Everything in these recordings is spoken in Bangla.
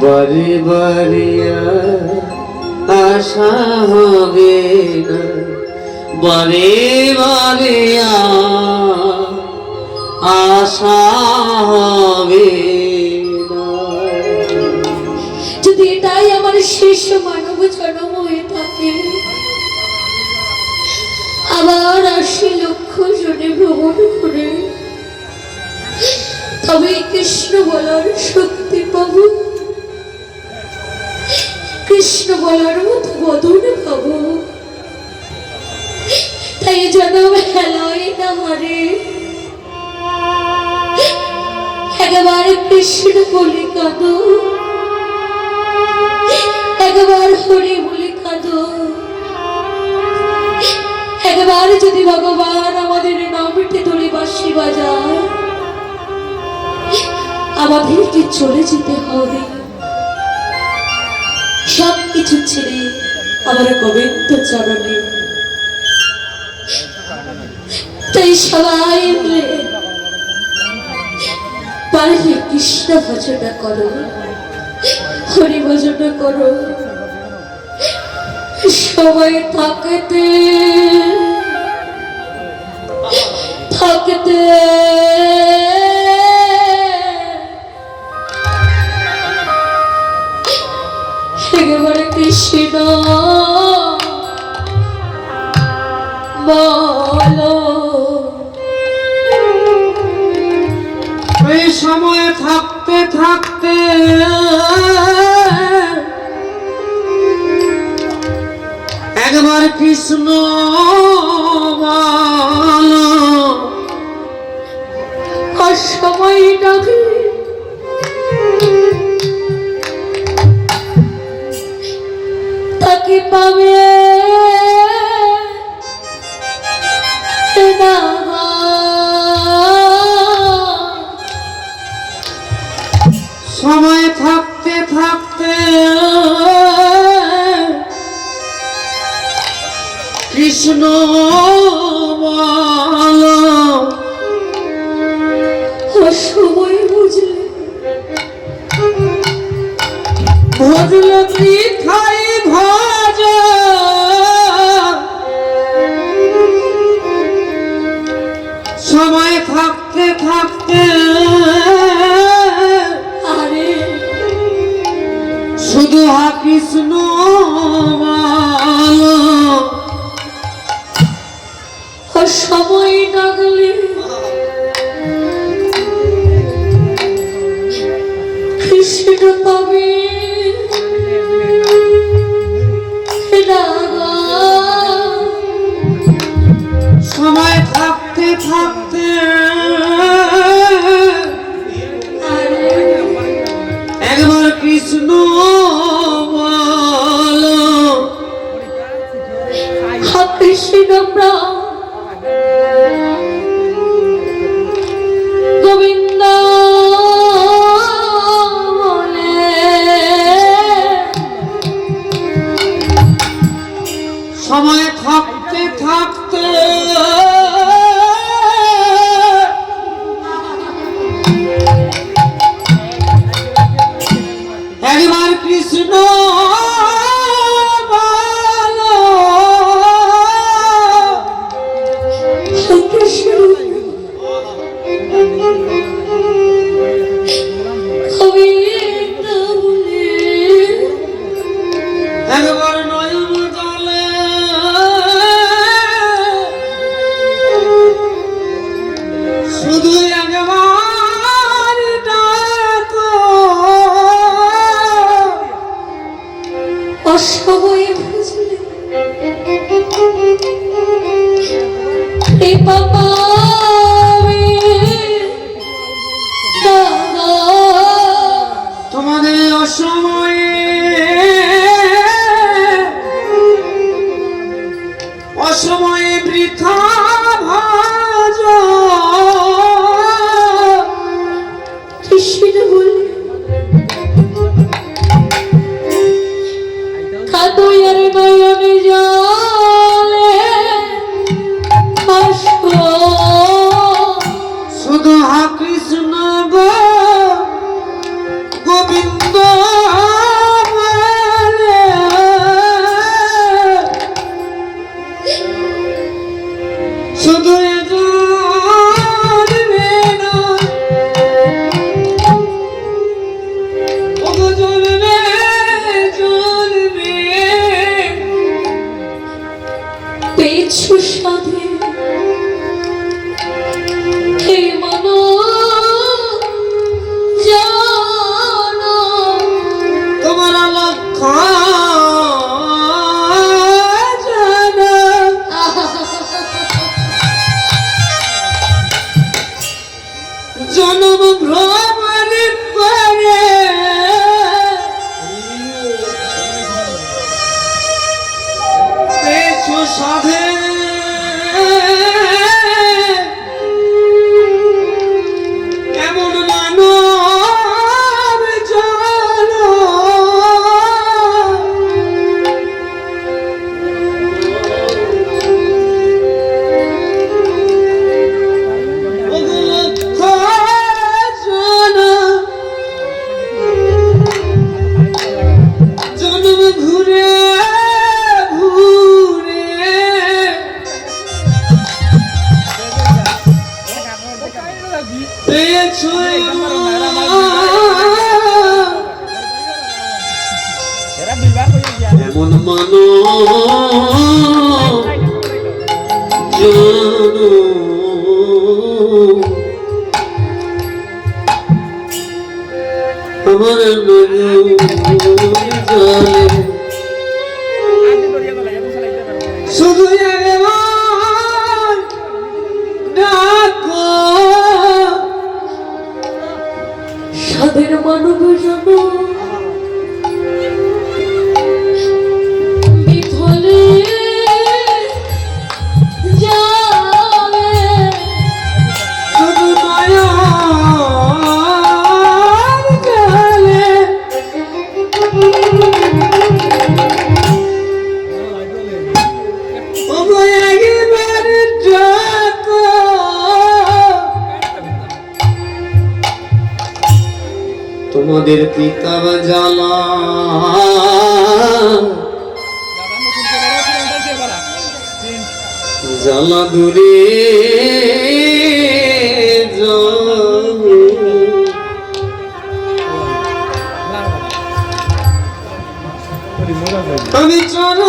বারে বারে আশা হবে না, বারে বারে আশা হবে না। যদি এটাই আমার শেষ মানব জন্ম হয়ে থাকে, আবার ৮০ লক্ষ জনে ভ্রমণ করে তবে কৃষ্ণ বলার শক্তি পাব, কৃষ্ণ বলার মতো বদন পাব। তাই জন্ম হেলায় না হারে, একবার কৃষ্ণ বলে কাঁদো, একবার হরি বলে কাঁদো। একবার যদি ভগবান আমাদের নামটি ধরে বাঁশি বাজায়, আমাদেরকে চলে যেতে হবে সবকিছু ছেড়ে আমার গোবিন্দ চরণে। তাই সবাই মিলে পারলে কৃষ্ণ ভজনা করো, হরি ভজনা করো। সময় থাকতে থাকতে একেবারে কৃষ্ণ বলো। এই সময় থাকতে থাকতে একবার কৃষ্ণ বলো। আর সময় ডাকলে তাকে পাবে না। সময় থাকতে থাকতে কৃষ্ণ বলো। সময় বুঝলে ভজলে বৃথাই ভজ, সময় থাকতে থাকতে আরে শুধু হা কৃষ্ণ বলো। সময় ডাকলে কৃষ্ণ পাবে না। সময় থাকতে থাকতে একবার কৃষ্ণ বলো। কৃষ্ণ প্রাণ গোবিন্দ বলে। সময় থাকতে থাকতে একবার কৃষ্ণ বলো। একবার নয়ন জলে শুধু একবার ডাকো। অসময়ে বুঝলে কৃপা পাবে না। তোমাদের অসময়ে অসময়ে বৃথা ভাজ। কৃষ্ণ বলে কাদয়ার নয়নে জলে শুধু হা কৃষ্ণ গো গোবিন্দ মন মানো জানো আমার নয়ন শুধু একবার ডাকো সাধের মানব জন বিফলে যাবে শুধু নয়ন জলে ওগো একবার ডাকো তোমাদের পিতাব জ্বালা জ্বালা দূরে যাবে। আমি চরণ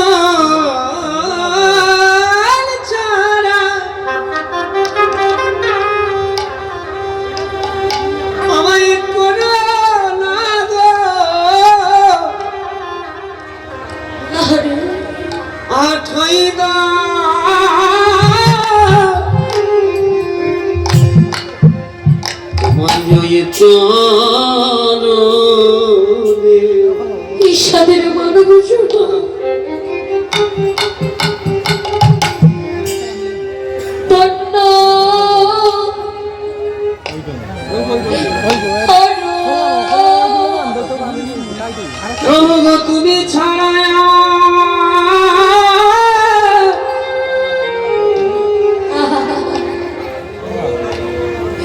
ছাড়া আমায় করো না গো আরে আঠাই দা তোমার জয় চরণে এই সাধের মানব জন তন্ন প্রভু গো তুমি ছাড়া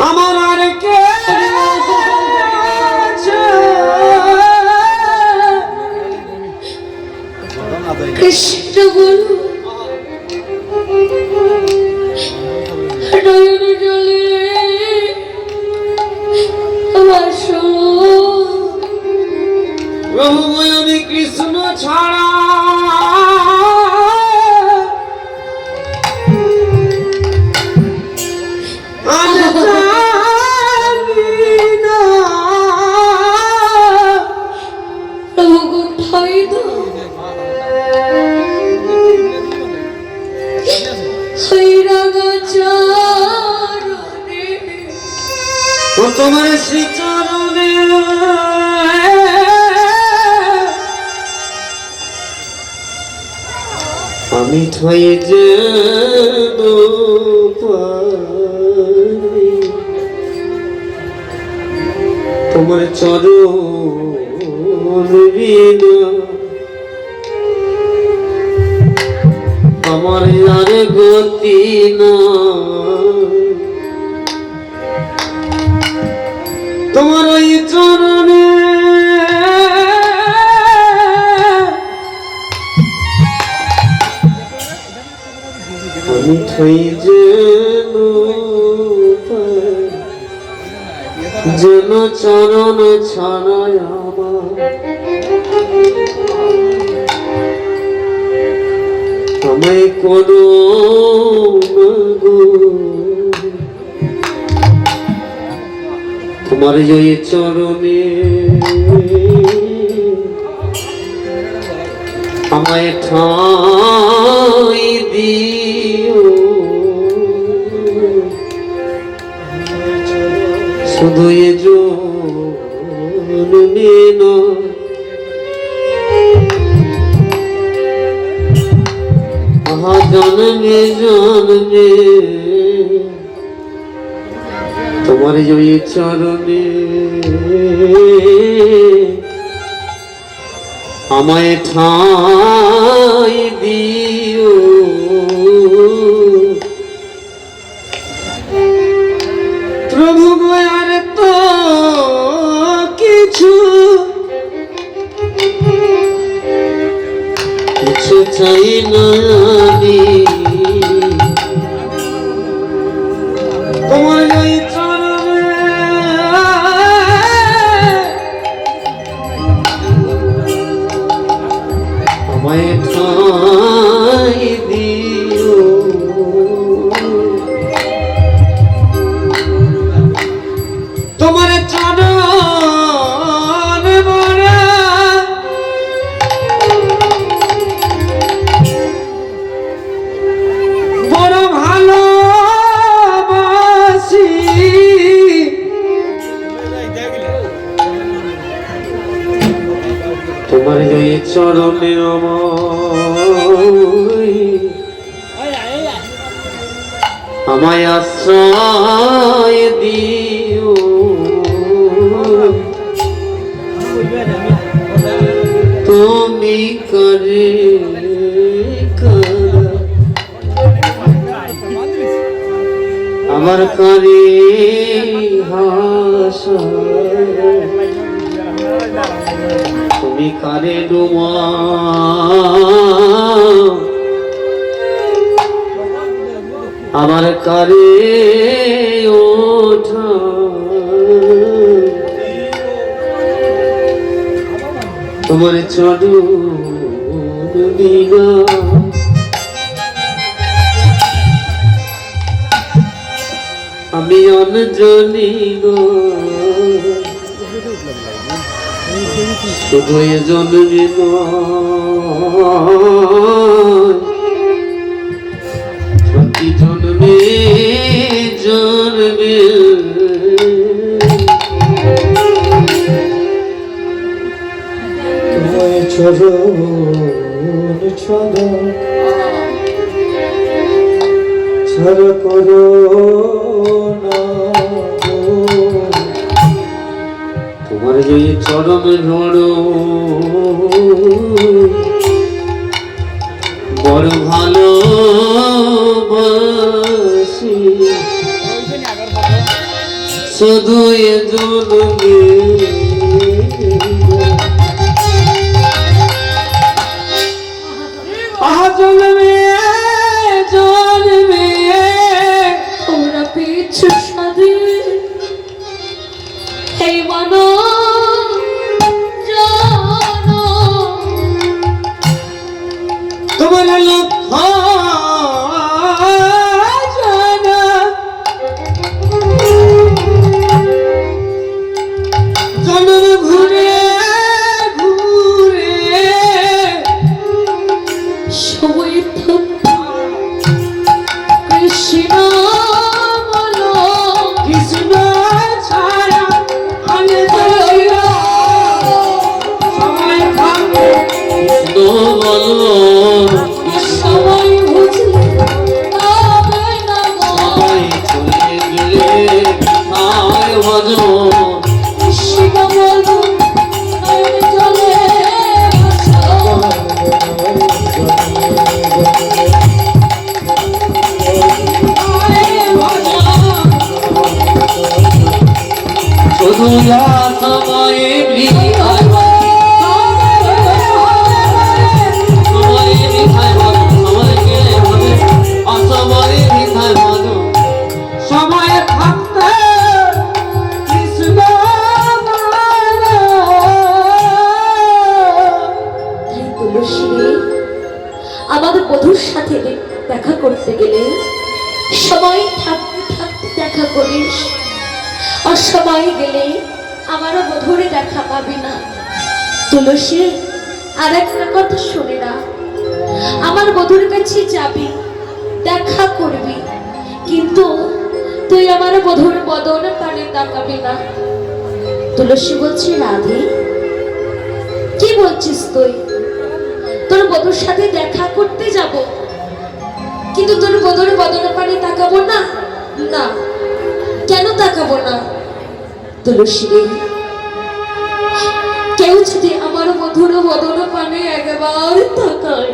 আমার আর কে আছে? কৃষ্ণ বলু নয়ন জলে বাসো প্রভু গো আমি কৃষ্ণ ছাড়া আর জানি না। প্রভু কোথায় দাও হৈরাগাচারণে ও তোমার শ্রীচরণে আমি ঠাই যেন পারি তোমার চরণ বিনা আমার আর গতি না। তোমার ওই চরণে আমি ঠাই যেন পাই, যেন চরণ ছাড়াই আমার আমায় করো না গো তোমার জয় চরণে আমায় ঠাই দিও শুধু এ জন্মে নয় আহা জন্মে জন্মে তোমার জয় চরণে আমায় ঠাই দিও প্রভু গো আর তো কিছু কিছু চাই না আমি তোমার ওই চরণে আমায় ঠাঁই দিও তোমার চরণ মোরা বড় ভালোবাসি তোমার এই চরণে আমায় আশ্রয় দিও তুমি করে আমার করে হাসা তুমি কারে ডুমা আমার কারে ওঠা তোমার চরণ বিনা আমি অনজনী গো শুধু এ জন্মে প্রতি জন্মে জন্মে তোমায় চরণ ছাড়া করো না তোমার যে চরণ ধরো বড় ভালোবাসি শুধু এ জন্মে জন্মে জন্মে তোমরা পেয়েছো স্বাধীন এই মানো জানো তোমার লক্ষ্য জানা জন্ম ঘুরে ঘুরে সময় কৃষ্ণ বলো কৃষ্ণ ছাড়া আমি সময় থাকবে কৃষ্ণ বলো সময় বুঝলে তবে না গো। সবাই চলে গেলে আয় ভজো কৃষ্ণ বলো নয়নে জলে ভাসো। শুধু সময়ে বৃথায় সময়ে বৃথায় ভালো সময় গেলে হবে অসময়ে বৃথায় ভালো সময়ে থাকতে কৃষ্ণ বলো। তাই তুলসী রে, আমাদের বধূর সাথে দেখা করতে গেলে সময় থাকতে থাকতে দেখা করিস, অসময় গেলে আমারও বধূরে দেখা পাবি না। তুলসী, আর একটা কথা শুনে না, আমার বধূর কাছে যাবি, দেখা করবি, কিন্তু তুই আমার বধূর বদন পানে তাকাবি না। তুলসী বলছি, রাধে কি বলছিস তুই? তোর বধূর সাথে দেখা করতে যাব, কিন্তু তোর বধূর বদন পানে তাকাবো না? না, কেন তাকাবো না? তুলসী রে, কেউ যদি আমার মধুর বদন পানে একবার তাকায়,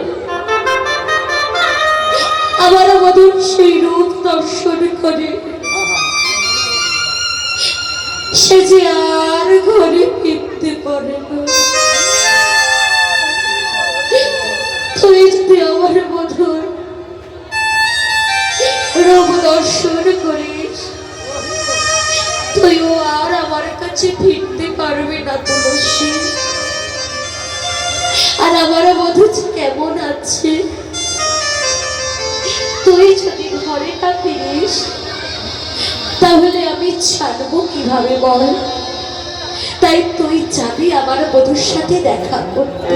আমার মধুর সেই রূপ দর্শন করে, সে যে আর ঘরে ফিরতে পারে না। তুই যদি আমার মধুর রূপ দর্শন করিস, তুইও আর আমার কাছে ফিরতে পারবি না তুলসী। আর আমার বধূ কেমন আনবো কিভাবে বল? তাই তুই যাবি আমার বধূর সাথে দেখা করতে,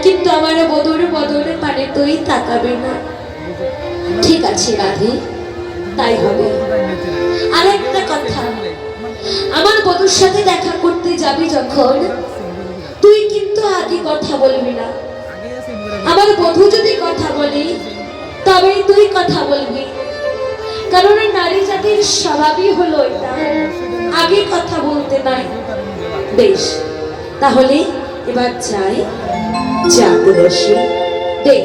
কিন্তু আমার বধূর বদলে মানে তুই তাকাবে না। ঠিক আছে রাধে, তাই হবে। আর একটা কথা, আমার বধূর সাথে দেখা করতে যাবি যখন, তুই কিন্তু আগে কথা বলবি না। আমার বধূ যদি কথা বলি তবে তুই কথা বলবি, কারণ নারী জাতির স্বভাবই হলো এটা, আগে কথা বলতে নাই। বেশ, তাহলে এবার যাই। যা তুলসী, দে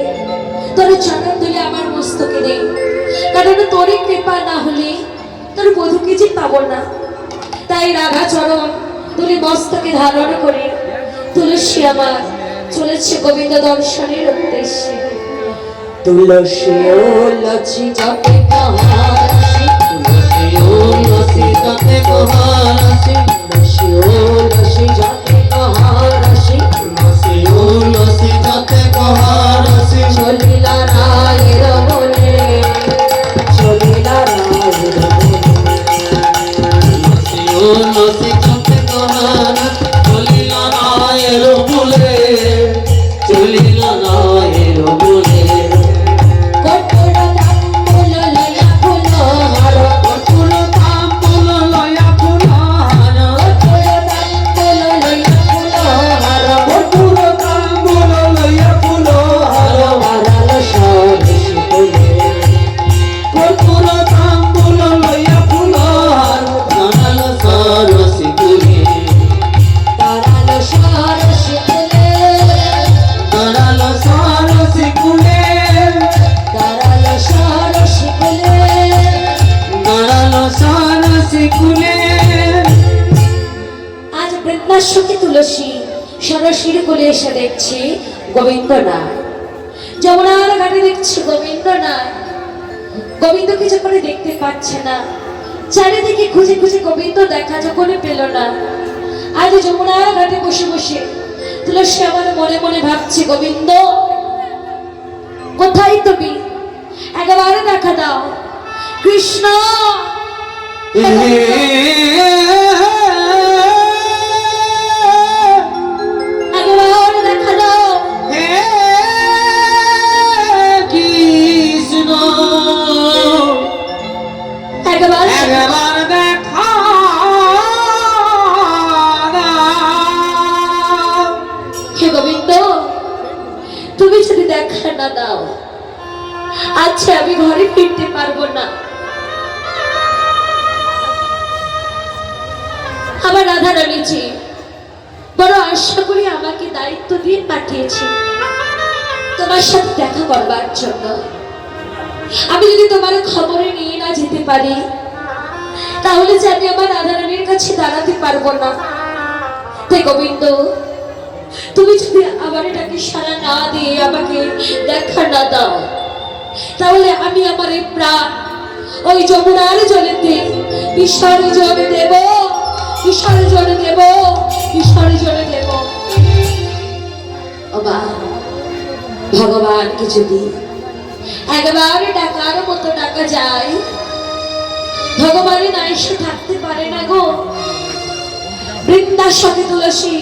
তোর চরণ ধুলে আমার মস্তকে দে, কারণ তোর কৃপা না হলে তোর বধূকে যে পাবো না। তাই রাধা চরণ তুলে মস্তকে ধারণ করে তুলসী আমার চলেছে গোবিন্দ দর্শনের উদ্দেশ্যে। তুলসী ও লছি জপে কহারসি, তুলসী ও লসি জপে কহারসি, তুলসী ও লছি জপে কহারসি, তুলসী ও লসি জপে কহারসি, চলিলা রায়ের বনে, চলিলা রায়ের বনে। তুলসী ও লসি জপে কহারসি, চলিলা রায়ের বনে, চলিলা রায়ের বনে। কঠোর তাম্বুল লয়া ফুলহার, কঠোর তাম্বুল লয়া ফুলহার, কঠোর তাম্বুল লয়া ফুলহার, কঠোর তাম্বুল লয়া ফুলহার, হারাল সরস ফুলে, কঠোর তাম্বুল লয়া ফুলহার, জানাল সরসি ফুলে, তারাল সরস ফুলে, জানাল সরসি ফুলে, তারাল সরস ফুলে। জানাল সরসি ফুলে। আজ বৃন্দাশ্রমে তুলসী সরসীর কোলে এসে দেখছি গোবিন্দ না, যমুনার ঘাটে দেখছি গোবিন্দ না। গোবিন্দকে যখন দেখতে পাচ্ছে না, চারিদিকে খুঁজে খুঁজে গোবিন্দ দেখা যখন পেল না, আজ যমুনার ঘাটে বসে বসে তুলসী আমার মনে মনে ভাবছে, গোবিন্দ কোথায় তুমি? একেবারে দেখা দাও কৃষ্ণ। একেবারে দেখা দাও। কৃষ্ণ একেবারে একবার দেখা দাও। হে গোবিন্দ, তুমি যদি দেখা না দাও, আচ্ছা আমি ঘরে ফিরতে পারবো না। আমার রাধা রানীজি বড় আশা করি আমাকে দায়িত্ব দিয়ে পাঠিয়েছি তোমার সাথে দেখা করবার জন্য। আমি যদি তোমার খবরে নিয়ে না যেতে পারি, তাহলে যে আমি আমার রাধা রানীর কাছে দাঁড়াতে পারবো না। তাই গোবিন্দ, তুমি যদি আমার এটাকে সারা না দিয়ে আমাকে দেখা না দাও, তাহলে আমি আমার এই প্রাণ ওই যমুনার জলেতে বিসর্জন দেব, বিসর্জন দেব, বিসর্জন দেব। ওবা ভগবানকে যদি একবার টাকার মতো টাকা যায়, ভগবানের না এসে থাকতে পারে না গো। বৃন্দাশ্রমে তুলসী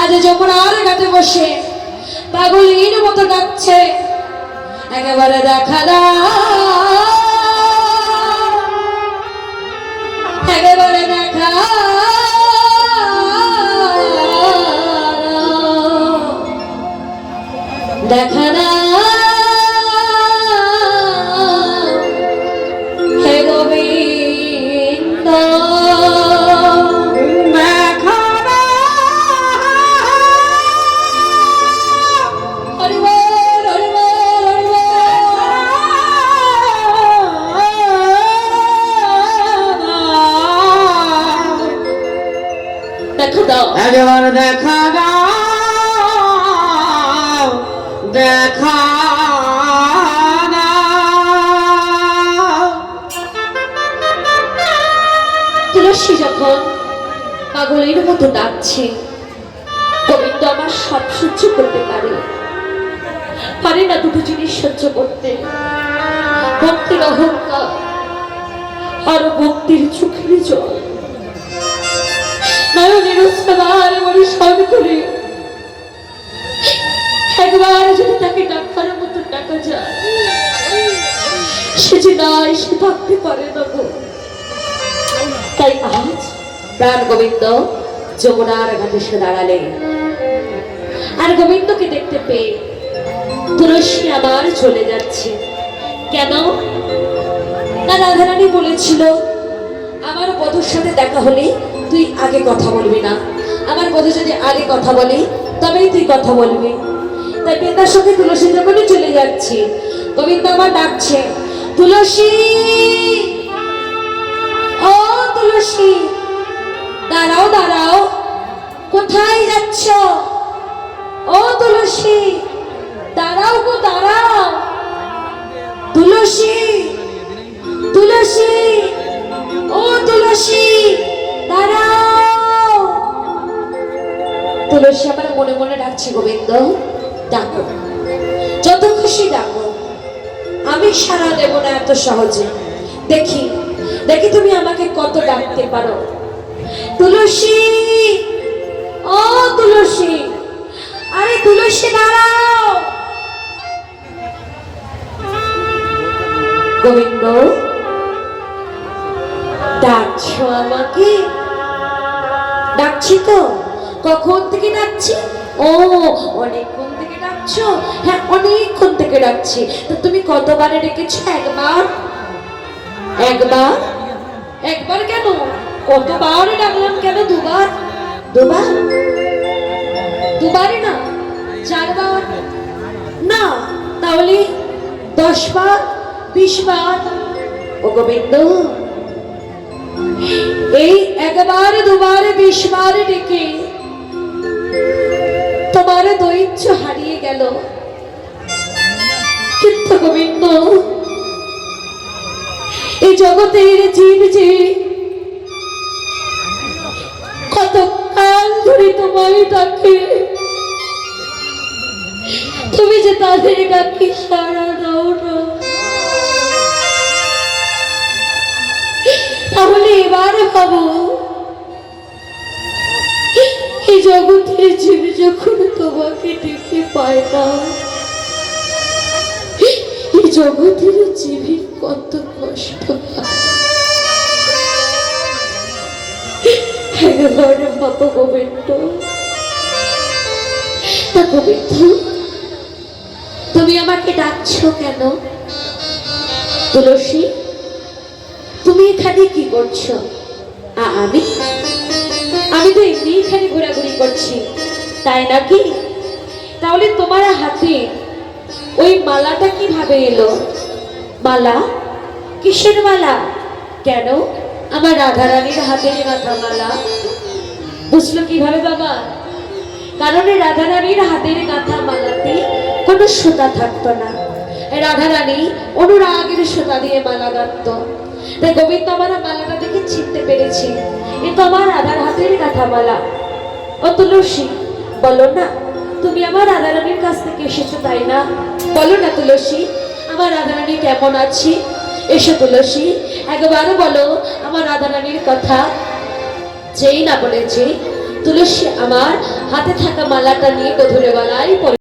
আজ যমুনার ঘাটে বসে পাগলের মতো ডাকছে, একেবারে দেখা দাও, একেবারে দেখা দেখা দাও। হে গোবিন্দ দেখা হরি বল, হরি বল, হরি বল। দেখা দাও, একবার দেখা দাও, দেখা দাও। তুলসী যখন পাগলের মতো ডাকছে, গোবিন্দ আমার সব সহ্য করতে পারে, পারে না দুটো জিনিস সহ্য করতে, ভক্তির অহংকার আর ভক্তির চোখের জল নয়নের সবার পরিশ্রম করে একবার যদি তাকে ডাকার মতো ডাকা যায়, সে যে নাই সে থাকতে পারে না গো। তাই আজ প্রাণ গোবিন্দ যমুনার ঘাটে এসে দাঁড়ালে, আর গোবিন্দকে দেখতে পেয়ে তুলসী আবার চলে যাচ্ছে। কেন না, রাধারানী বলেছিল আমার বধূর সাথে দেখা হলে তুই আগে কথা বলবি না, আমার বধূ যদি আগে কথা বলে তবেই তুই কথা বলবি। তাই পিতার সঙ্গে তুলসী যখনই চলে যাচ্ছি, গোবিন্দ আমার ডাকছে, তুলসী, ও তুলসী, দাঁড়াও দাঁড়াও, কোথায় যাচ্ছ? ও তুলসী, দাঁড়াও গো দাঁড়াও, তুলসী, তুলসী, ও তুলসী, দাঁড়াও। তুলসী আমার মনে মনে ডাকছে, গোবিন্দ ডাকো, যত খুশি ডাকো, আমি সাড়া দেব না এত সহজে। দেখি দেখি তুমি আমাকে কত ডাকতে পারো। তুলসী, ও তুলসী, আরে তুলসী দাঁড়াও। গোবিন্দ ডাকছো আমাকে? ডাকছি তো, কখন থেকে ডাকছি? ও অনেকক্ষণ থেকে ডাকছো? হ্যাঁ অনেকক্ষণ থেকে ডাকছি। তো তুমি কতবারে ডেকেছো? একবার? একবার? একবার কেন, কতবার ডাকলাম কেন? দুবার? দুবার? দুবারে না, 4 বার? না তাহলে 10 বার, 20 বার? ও গোবিন্দ, এই একবার দুবার 20 বার ডেকে তোমার দৈত্য হারিয়ে গেল। কিন্তু গোবিন্দ, এই জগতের জীব যে কত কাল ধরে তোমায় ডাকে, তুমি যে তাদের ডাকে সাড়া দাও না, তাহলে এবার ভাবো, এই জগতের জীব যখন তোমাকে ডেকে পায় না, এই জগতের জীবের কত কষ্ট হয়। একবার ভাবো গোবিন্দ। তা গোবিন্দ, তুমি আমাকে ডাকছো কেন? তুলসী, তুমি এখানে কি করছো? আমি আমি তো এমনি এখানে ঘোরাঘুরি করছি, তাই নাকি? তাহলে তোমার হাতে ওই মালাটা কিভাবে এলো? মালা? কিসের মালা? কেন আমার রাধারানীর হাতের গাঁথা মালা। বুঝলো কিভাবে বাবা? কারণ রাধারানীর হাতের গাঁথা মালাতে কোনো সুতা থাকতো না, রাধারানী অনুরাগের সুতা দিয়ে মালা গাঁথত। তাই গোবিন্দ আমার মালাটা দেখে চিনতে পেরেছি, এ তো আমার রাধার হাতের গাঁথা মালা। ও তুলসী, বলো না, তুমি আমার রাধারানীর কাছ থেকে এসেছো তাই না? বলো না তুলসী, আমার রাধারানী কেমন আছে? এসো তুলসী, একবার বলো আমার রাধারানীর কথা। যেই না বলেছে তুলসী আমার হাতে থাকা মালাটা নিয়ে গধূলি বেলায়